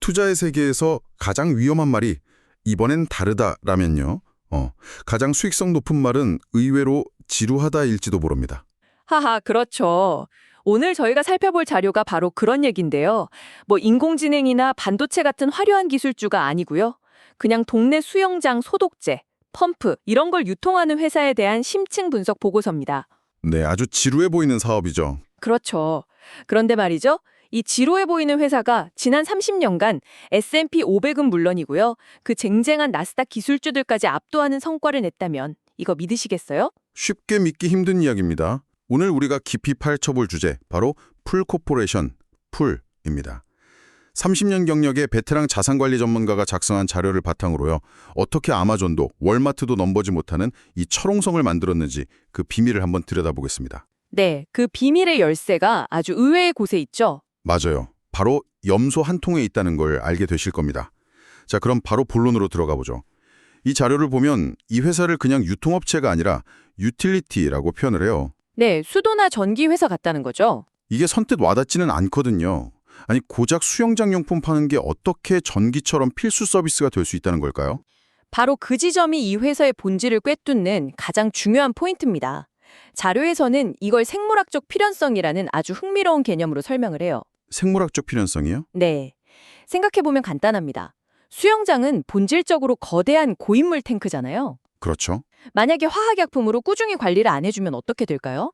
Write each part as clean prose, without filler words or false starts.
투자의 세계에서 가장 위험한 말이 이번엔 다르다라면요. 가장 수익성 높은 말은 의외로 지루하다일지도 모릅니다. 하하, 그렇죠. 오늘 저희가 살펴볼 자료가 바로 그런 얘기인데요. 인공지능이나 반도체 같은 화려한 기술주가 아니고요. 그냥 동네 수영장 소독제, 펌프 이런 걸 유통하는 회사에 대한 심층 분석 보고서입니다. 네, 아주 지루해 보이는 사업이죠. 그렇죠. 그런데 말이죠. 이 지루해 보이는 회사가 지난 30년간 S&P 500은 물론이고요. 그 쟁쟁한 나스닥 기술주들까지 압도하는 성과를 냈다면 이거 믿으시겠어요? 쉽게 믿기 힘든 이야기입니다. 오늘 우리가 깊이 파헤쳐볼 주제, 바로 풀코퍼레이션, 풀입니다. 30년 경력의 베테랑 자산관리 전문가가 작성한 자료를 바탕으로요. 어떻게 아마존도 월마트도 넘보지 못하는 이 철옹성을 만들었는지 그 비밀을 한번 들여다보겠습니다. 네, 그 비밀의 열쇠가 아주 의외의 곳에 있죠. 맞아요. 바로 염소 한 통에 있다는 걸 알게 되실 겁니다. 자, 그럼 바로 본론으로 들어가 보죠. 이 자료를 보면 이 회사를 그냥 유통업체가 아니라 유틸리티라고 표현을 해요. 네, 수도나 전기 회사 같다는 거죠. 이게 선뜻 와닿지는 않거든요. 아니, 고작 수영장 용품 파는 게 어떻게 전기처럼 필수 서비스가 될 수 있다는 걸까요? 바로 그 지점이 이 회사의 본질을 꿰뚫는 가장 중요한 포인트입니다. 자료에서는 이걸 생물학적 필연성이라는 아주 흥미로운 개념으로 설명을 해요. 생물학적 필연성이요? 네, 생각해보면 간단합니다. 수영장은 본질적으로 거대한 고인물 탱크잖아요. 그렇죠. 만약에 화학약품으로 꾸준히 관리를 안 해주면 어떻게 될까요?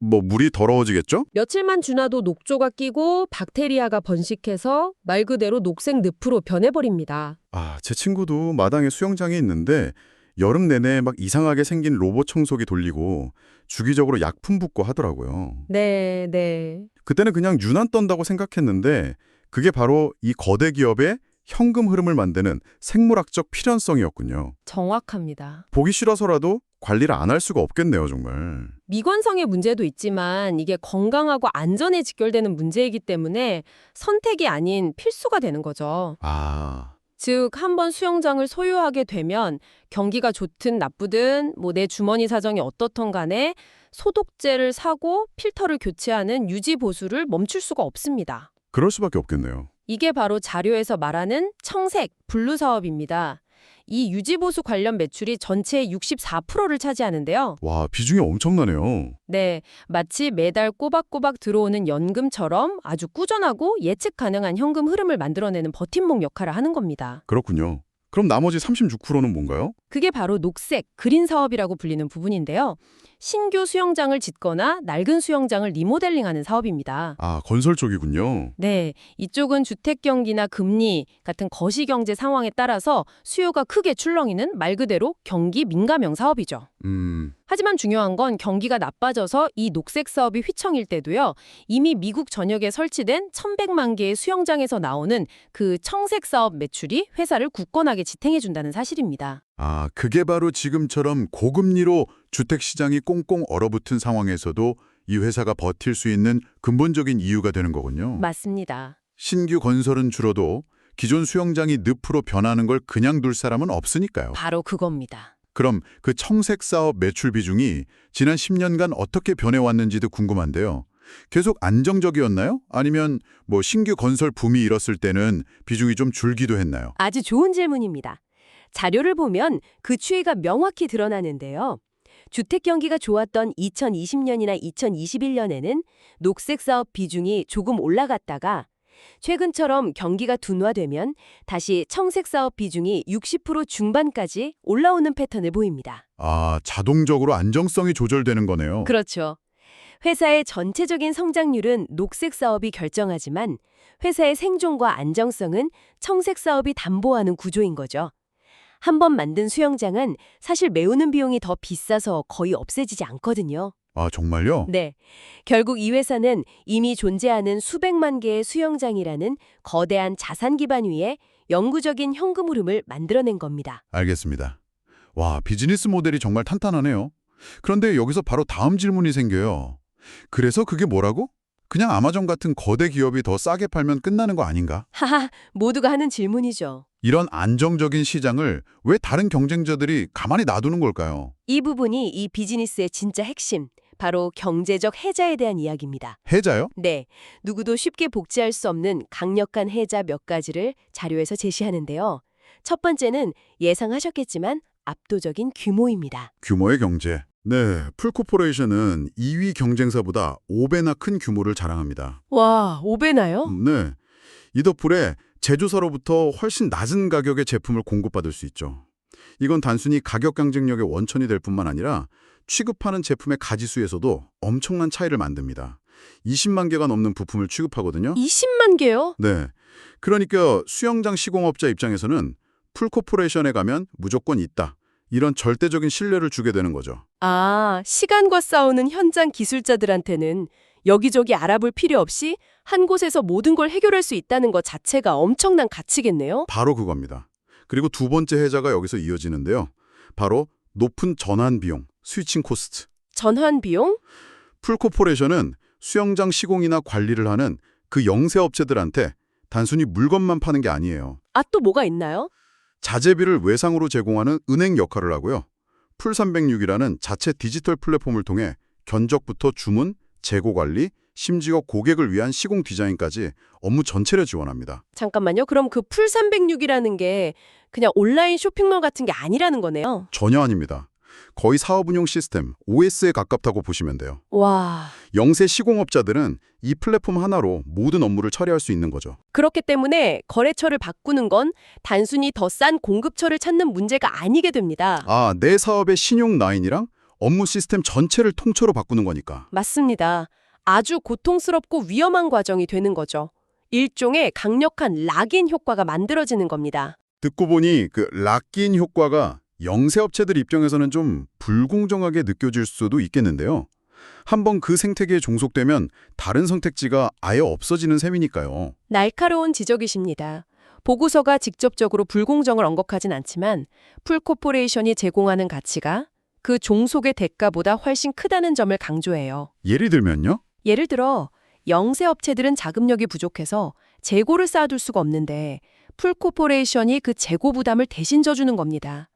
물이 더러워지겠죠? 며칠만 지나도 녹조가 끼고 박테리아가 번식해서 말 그대로 녹색 늪으로 변해버립니다. 제 친구도 마당에 수영장이 있는데 여름 내내 막 이상하게 생긴 로봇 청소기 돌리고 주기적으로 약품 붓고 하더라고요. 네. 그때는 그냥 유난 떤다고 생각했는데 그게 바로 이 거대 기업의 현금 흐름을 만드는 생물학적 필연성이었군요. 정확합니다. 보기 싫어서라도 관리를 안 할 수가 없겠네요, 정말. 미관성의 문제도 있지만 이게 건강하고 안전에 직결되는 문제이기 때문에 선택이 아닌 필수가 되는 거죠. 즉, 한번 수영장을 소유하게 되면 경기가 좋든 나쁘든 내 주머니 사정이 어떻든 간에 소독제를 사고 필터를 교체하는 유지 보수를 멈출 수가 없습니다. 그럴 수밖에 없겠네요. 이게 바로 자료에서 말하는 청색, 블루 사업입니다. 이 유지보수 관련 매출이 전체의 64%를 차지하는데요. 와, 비중이 엄청나네요. 네, 마치 매달 꼬박꼬박 들어오는 연금처럼 아주 꾸준하고 예측 가능한 현금 흐름을 만들어내는 버팀목 역할을 하는 겁니다. 그렇군요. 그럼 나머지 36%는 뭔가요? 그게 바로 녹색, 그린 사업이라고 불리는 부분인데요. 신규 수영장을 짓거나 낡은 수영장을 리모델링하는 사업입니다. 건설 쪽이군요. 네, 이쪽은 주택 경기나 금리 같은 거시경제 상황에 따라서 수요가 크게 출렁이는 말 그대로 경기 민감형 사업이죠. 하지만 중요한 건 경기가 나빠져서 이 녹색 사업이 휘청일 때도요. 이미 미국 전역에 설치된 1,100만 개의 수영장에서 나오는 그 청색 사업 매출이 회사를 굳건하게 지탱해준다는 사실입니다. 그게 바로 지금처럼 고금리로 주택시장이 꽁꽁 얼어붙은 상황에서도 이 회사가 버틸 수 있는 근본적인 이유가 되는 거군요. 맞습니다. 신규 건설은 줄어도 기존 수영장이 늪으로 변하는 걸 그냥 둘 사람은 없으니까요. 바로 그겁니다. 그럼 그 청색 사업 매출 비중이 지난 10년간 어떻게 변해왔는지도 궁금한데요. 계속 안정적이었나요? 아니면 신규 건설 붐이 일었을 때는 비중이 좀 줄기도 했나요? 아주 좋은 질문입니다. 자료를 보면 그 추이가 명확히 드러나는데요. 주택 경기가 좋았던 2020년이나 2021년에는 녹색 사업 비중이 조금 올라갔다가 최근처럼 경기가 둔화되면 다시 청색 사업 비중이 60% 중반까지 올라오는 패턴을 보입니다. 자동적으로 안정성이 조절되는 거네요. 그렇죠. 회사의 전체적인 성장률은 녹색 사업이 결정하지만 회사의 생존과 안정성은 청색 사업이 담보하는 구조인 거죠. 한 번 만든 수영장은 사실 메우는 비용이 더 비싸서 거의 없애지지 않거든요. 정말요? 네. 결국 이 회사는 이미 존재하는 수백만 개의 수영장이라는 거대한 자산 기반 위에 영구적인 현금 흐름을 만들어낸 겁니다. 알겠습니다. 와, 비즈니스 모델이 정말 탄탄하네요. 그런데 여기서 바로 다음 질문이 생겨요. 그래서 그게 뭐라고? 그냥 아마존 같은 거대 기업이 더 싸게 팔면 끝나는 거 아닌가? 하하, 모두가 하는 질문이죠. 이런 안정적인 시장을 왜 다른 경쟁자들이 가만히 놔두는 걸까요? 이 부분이 이 비즈니스의 진짜 핵심, 바로 경제적 해자에 대한 이야기입니다. 해자요? 네, 누구도 쉽게 복제할 수 없는 강력한 해자 몇 가지를 자료에서 제시하는데요. 첫 번째는 예상하셨겠지만 압도적인 규모입니다. 규모의 경제. 네, 풀코퍼레이션은 2위 경쟁사보다 5배나 큰 규모를 자랑합니다. 와, 5배나요? 네, 이 덕분에 제조사로부터 훨씬 낮은 가격의 제품을 공급받을 수 있죠. 이건 단순히 가격 경쟁력의 원천이 될 뿐만 아니라 취급하는 제품의 가지수에서도 엄청난 차이를 만듭니다. 20만 개가 넘는 부품을 취급하거든요. 20만 개요? 네, 그러니까 수영장 시공업자 입장에서는 풀코퍼레이션에 가면 무조건 있다. 이런 절대적인 신뢰를 주게 되는 거죠. 아, 시간과 싸우는 현장 기술자들한테는 여기저기 알아볼 필요 없이 한 곳에서 모든 걸 해결할 수 있다는 것 자체가 엄청난 가치겠네요. 바로 그겁니다. 그리고 두 번째 해자가 여기서 이어지는데요. 바로 높은 전환 비용, 스위칭 코스트. 전환 비용? 풀코퍼레이션은 수영장 시공이나 관리를 하는 그 영세 업체들한테 단순히 물건만 파는 게 아니에요. 아, 또 뭐가 있나요? 자재비를 외상으로 제공하는 은행 역할을 하고요. 풀306이라는 자체 디지털 플랫폼을 통해 견적부터 주문, 재고 관리, 심지어 고객을 위한 시공 디자인까지 업무 전체를 지원합니다. 잠깐만요. 그럼 그 풀306이라는 게 그냥 온라인 쇼핑몰 같은 게 아니라는 거네요. 전혀 아닙니다. 거의 사업 운용 시스템, OS에 가깝다고 보시면 돼요. 와, 영세 시공업자들은 이 플랫폼 하나로 모든 업무를 처리할 수 있는 거죠. 그렇기 때문에 거래처를 바꾸는 건 단순히 더 싼 공급처를 찾는 문제가 아니게 됩니다. 아, 내 사업의 신용 라인이랑 업무 시스템 전체를 통째로 바꾸는 거니까. 맞습니다. 아주 고통스럽고 위험한 과정이 되는 거죠. 일종의 강력한 락인 효과가 만들어지는 겁니다. 듣고 보니 그 락인 효과가 영세업체들 입장에서는 좀 불공정하게 느껴질 수도 있겠는데요. 한번 그 생태계에 종속되면 다른 선택지가 아예 없어지는 셈이니까요. 날카로운 지적이십니다. 보고서가 직접적으로 불공정을 언급하진 않지만 풀코퍼레이션이 제공하는 가치가 그 종속의 대가보다 훨씬 크다는 점을 강조해요. 예를 들면요? 예를 들어 영세 업체들은 자금력이 부족해서 재고를 쌓아둘 수가 없는데 풀코퍼레이션이 그 재고 부담을 대신 져주는 겁니다.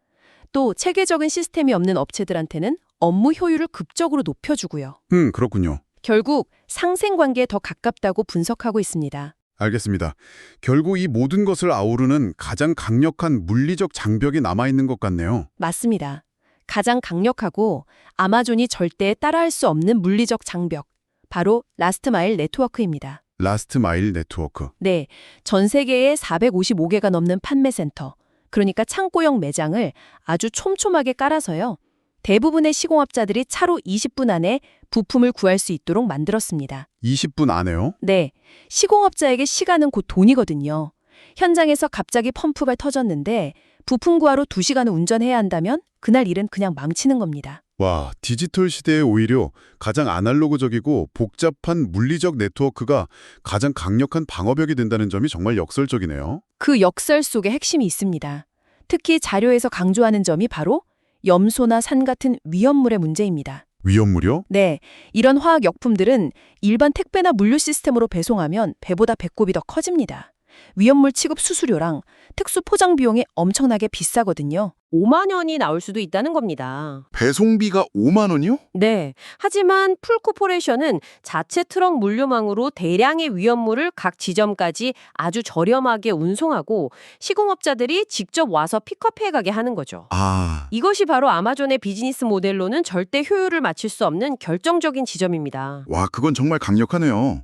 또 체계적인 시스템이 없는 업체들한테는 업무 효율을 급적으로 높여주고요. 그렇군요. 결국 상생관계에 더 가깝다고 분석하고 있습니다. 알겠습니다. 결국 이 모든 것을 아우르는 가장 강력한 물리적 장벽이 남아있는 것 같네요. 맞습니다. 가장 강력하고 아마존이 절대 따라할 수 없는 물리적 장벽, 바로 라스트 마일 네트워크입니다. 라스트 마일 네트워크. 네, 전 세계에 455개가 넘는 판매센터, 그러니까 창고형 매장을 아주 촘촘하게 깔아서요. 대부분의 시공업자들이 차로 20분 안에 부품을 구할 수 있도록 만들었습니다. 20분 안에요? 네, 시공업자에게 시간은 곧 돈이거든요. 현장에서 갑자기 펌프가 터졌는데 부품 구하러 2시간을 운전해야 한다면 그날 일은 그냥 망치는 겁니다. 와, 디지털 시대에 오히려 가장 아날로그적이고 복잡한 물리적 네트워크가 가장 강력한 방어벽이 된다는 점이 정말 역설적이네요. 그 역설 속에 핵심이 있습니다. 특히 자료에서 강조하는 점이 바로 염소나 산 같은 위험물의 문제입니다. 위험물이요? 네, 이런 화학약품들은 일반 택배나 물류 시스템으로 배송하면 배보다 배꼽이 더 커집니다. 위험물 취급 수수료랑 특수 포장 비용이 엄청나게 비싸거든요. 5만 원이 나올 수도 있다는 겁니다. 배송비가 5만 원이요? 네. 하지만 풀코퍼레이션은 자체 트럭 물류망으로 대량의 위험물을 각 지점까지 아주 저렴하게 운송하고 시공업자들이 직접 와서 픽업해 가게 하는 거죠. 아, 이것이 바로 아마존의 비즈니스 모델로는 절대 효율을 맞출 수 없는 결정적인 지점입니다. 와, 그건 정말 강력하네요.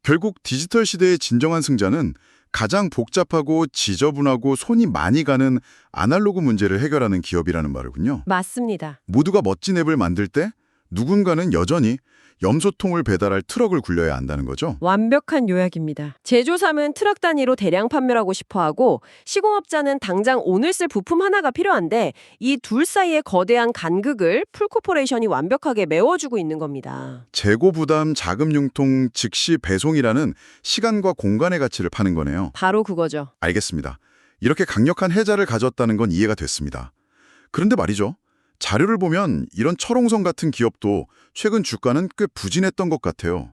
결국 디지털 시대의 진정한 승자는 가장 복잡하고 지저분하고 손이 많이 가는 아날로그 문제를 해결하는 기업이라는 말이군요. 맞습니다. 모두가 멋진 앱을 만들 때 누군가는 여전히 염소통을 배달할 트럭을 굴려야 한다는 거죠. 완벽한 요약입니다. 제조사는 트럭 단위로 대량 판매를 하고 싶어하고 시공업자는 당장 오늘 쓸 부품 하나가 필요한데 이 둘 사이의 거대한 간극을 풀코퍼레이션이 완벽하게 메워주고 있는 겁니다. 재고 부담, 자금 융통, 즉시 배송이라는 시간과 공간의 가치를 파는 거네요. 바로 그거죠. 알겠습니다. 이렇게 강력한 해자를 가졌다는 건 이해가 됐습니다. 그런데 말이죠. 자료를 보면 이런 철옹성 같은 기업도 최근 주가는 꽤 부진했던 것 같아요.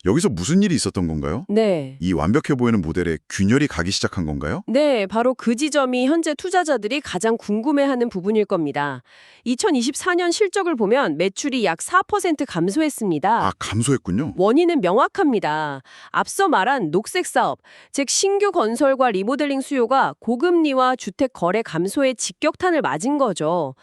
여기서 무슨 일이 있었던 건가요? 네. 이 완벽해 보이는 모델에 균열이 가기 시작한 건가요? 네, 바로 그 지점이 현재 투자자들이 가장 궁금해하는 부분일 겁니다. 2024년 실적을 보면 매출이 약 4% 감소했습니다. 아, 감소했군요. 원인은 명확합니다. 앞서 말한 녹색 사업, 즉 신규 건설과 리모델링 수요가 고금리와 주택 거래 감소에 직격탄을 맞은 거죠.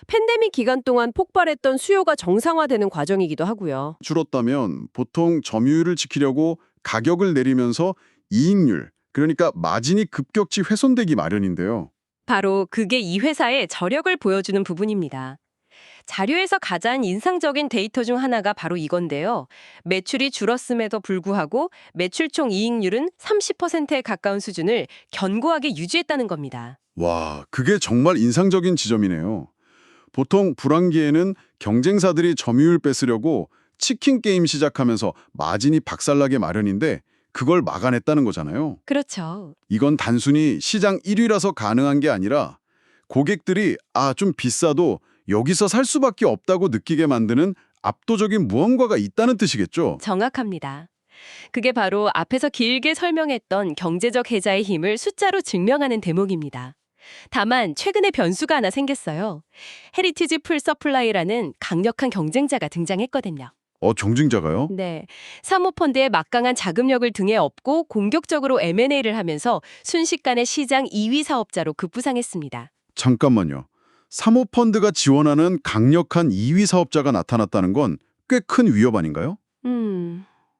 팬데믹 기간 동안 폭발했던 수요가 정상화되는 과정이기도 하고요. 줄었다면 보통 점유율을 지키려고 가격을 내리면서 이익률, 그러니까 마진이 급격히 훼손되기 마련인데요. 바로 그게 이 회사의 저력을 보여주는 부분입니다. 자료에서 가장 인상적인 데이터 중 하나가 바로 이건데요. 매출이 줄었음에도 불구하고 매출총 이익률은 30%에 가까운 수준을 견고하게 유지했다는 겁니다. 와, 그게 정말 인상적인 지점이네요. 보통 불황기에는 경쟁사들이 점유율 뺏으려고 치킨 게임 시작하면서 마진이 박살나게 마련인데 그걸 막아냈다는 거잖아요. 그렇죠. 이건 단순히 시장 1위라서 가능한 게 아니라 고객들이 좀 비싸도 여기서 살 수밖에 없다고 느끼게 만드는 압도적인 무언가가 있다는 뜻이겠죠. 정확합니다. 그게 바로 앞에서 길게 설명했던 경제적 해자의 힘을 숫자로 증명하는 대목입니다. 다만 최근에 변수가 하나 생겼어요. 헤리티지 풀 서플라이라는 강력한 경쟁자가 등장했거든요. 경쟁자가요? 네, 사모펀드의 막강한 자금력을 등에 업고 공격적으로 M&A를 하면서 순식간에 시장 2위 사업자로 급부상했습니다. 잠깐만요. 사모펀드가 지원하는 강력한 2위 사업자가 나타났다는 건 꽤 큰 위협 아닌가요?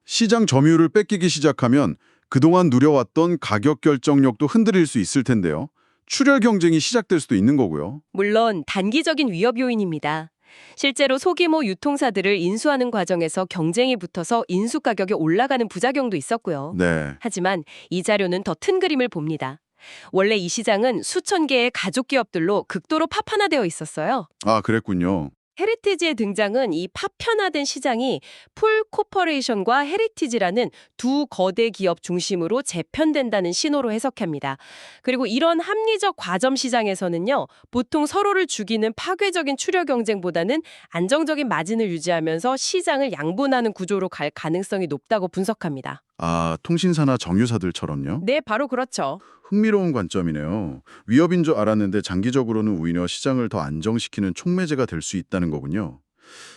시장 점유율을 뺏기기 시작하면 그동안 누려왔던 가격 결정력도 흔들릴 수 있을 텐데요. 출혈 경쟁이 시작될 수도 있는 거고요. 물론 단기적인 위협 요인입니다. 실제로 소규모 유통사들을 인수하는 과정에서 경쟁이 붙어서 인수 가격이 올라가는 부작용도 있었고요. 네. 하지만 이 자료는 더 큰 그림을 봅니다. 원래 이 시장은 수천 개의 가족 기업들로 극도로 파편화되어 있었어요. 아, 그랬군요. 헤리티지의 등장은 이 파편화된 시장이 풀 코퍼레이션과 헤리티지라는 두 거대 기업 중심으로 재편된다는 신호로 해석합니다. 그리고 이런 합리적 과점 시장에서는요, 보통 서로를 죽이는 파괴적인 출혈 경쟁보다는 안정적인 마진을 유지하면서 시장을 양분하는 구조로 갈 가능성이 높다고 분석합니다. 아, 통신사나 정유사들처럼요? 네, 바로 그렇죠. 흥미로운 관점이네요. 위협인 줄 알았는데 장기적으로는 오히려 시장을 더 안정시키는 촉매제가 될 수 있다는 거군요.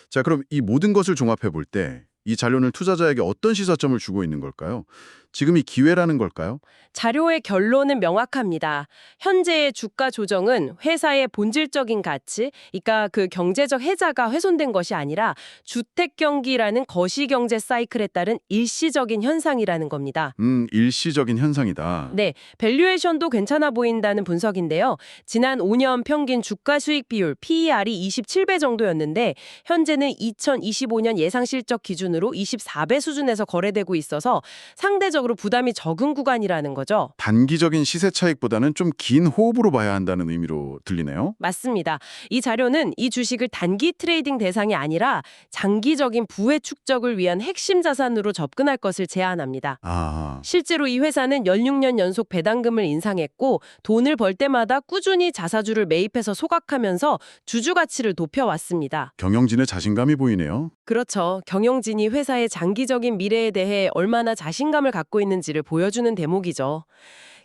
자, 그럼 이 모든 것을 종합해 볼 때 이 자료는 투자자에게 어떤 시사점을 주고 있는 걸까요? 지금이 기회라는 걸까요? 자료의 결론은 명확합니다. 현재의 주가 조정은 회사의 본질적인 가치, 그러니까 그 경제적 해자가 훼손된 것이 아니라 주택 경기라는 거시경제 사이클에 따른 일시적인 현상이라는 겁니다. 일시적인 현상이다. 네, 밸류에이션도 괜찮아 보인다는 분석인데요. 지난 5년 평균 주가 수익 비율 PER이 27배 정도였는데 현재는 2025년 예상 실적 기준으로 24배 수준에서 거래되고 있어서 상대적으로 부담이 적은 구간이라는 거죠. 단기적인 시세 차익보다는 좀 긴 호흡으로 봐야 한다는 의미로 들리네요. 맞습니다. 이 자료는 이 주식을 단기 트레이딩 대상이 아니라 장기적인 부의 축적을 위한 핵심 자산으로 접근할 것을 제안합니다. 아, 실제로 이 회사는 16년 연속 배당금을 인상했고 돈을 벌 때마다 꾸준히 자사주를 매입해서 소각하면서 주주 가치를 높여왔습니다. 경영진의 자신감이 보이네요. 그렇죠. 경영진이 회사의 장기적인 미래에 대해 얼마나 자신감을 갖고 있는지를 보여주는 대목이죠.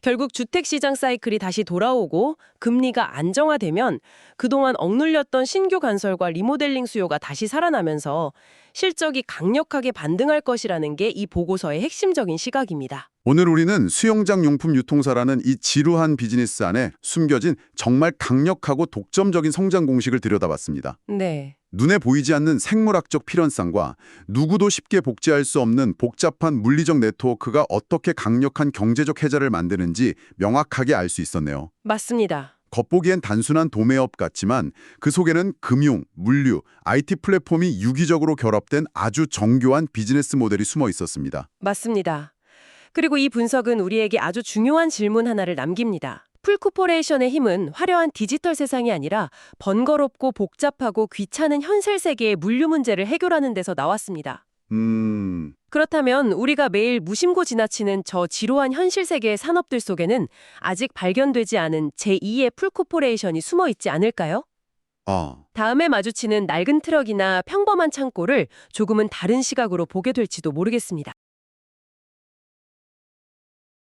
결국 주택시장 사이클이 다시 돌아오고 금리가 안정화되면 그동안 억눌렸던 신규 건설과 리모델링 수요가 다시 살아나면서 실적이 강력하게 반등할 것이라는 게 이 보고서의 핵심적인 시각입니다. 오늘 우리는 수영장 용품 유통사라는 이 지루한 비즈니스 안에 숨겨진 정말 강력하고 독점적인 성장 공식을 들여다봤습니다. 네. 눈에 보이지 않는 생물학적 필연성과 누구도 쉽게 복제할 수 없는 복잡한 물리적 네트워크가 어떻게 강력한 경제적 해자를 만드는지 명확하게 알 수 있었네요. 맞습니다. 겉보기엔 단순한 도매업 같지만 그 속에는 금융, 물류, IT 플랫폼이 유기적으로 결합된 아주 정교한 비즈니스 모델이 숨어 있었습니다. 맞습니다. 그리고 이 분석은 우리에게 아주 중요한 질문 하나를 남깁니다. 풀코퍼레이션의 힘은 화려한 디지털 세상이 아니라 번거롭고 복잡하고 귀찮은 현실 세계의 물류 문제를 해결하는 데서 나왔습니다. 그렇다면 우리가 매일 무심코 지나치는 저 지루한 현실 세계의 산업들 속에는 아직 발견되지 않은 제2의 풀코퍼레이션이 숨어 있지 않을까요? 다음에 마주치는 낡은 트럭이나 평범한 창고를 조금은 다른 시각으로 보게 될지도 모르겠습니다.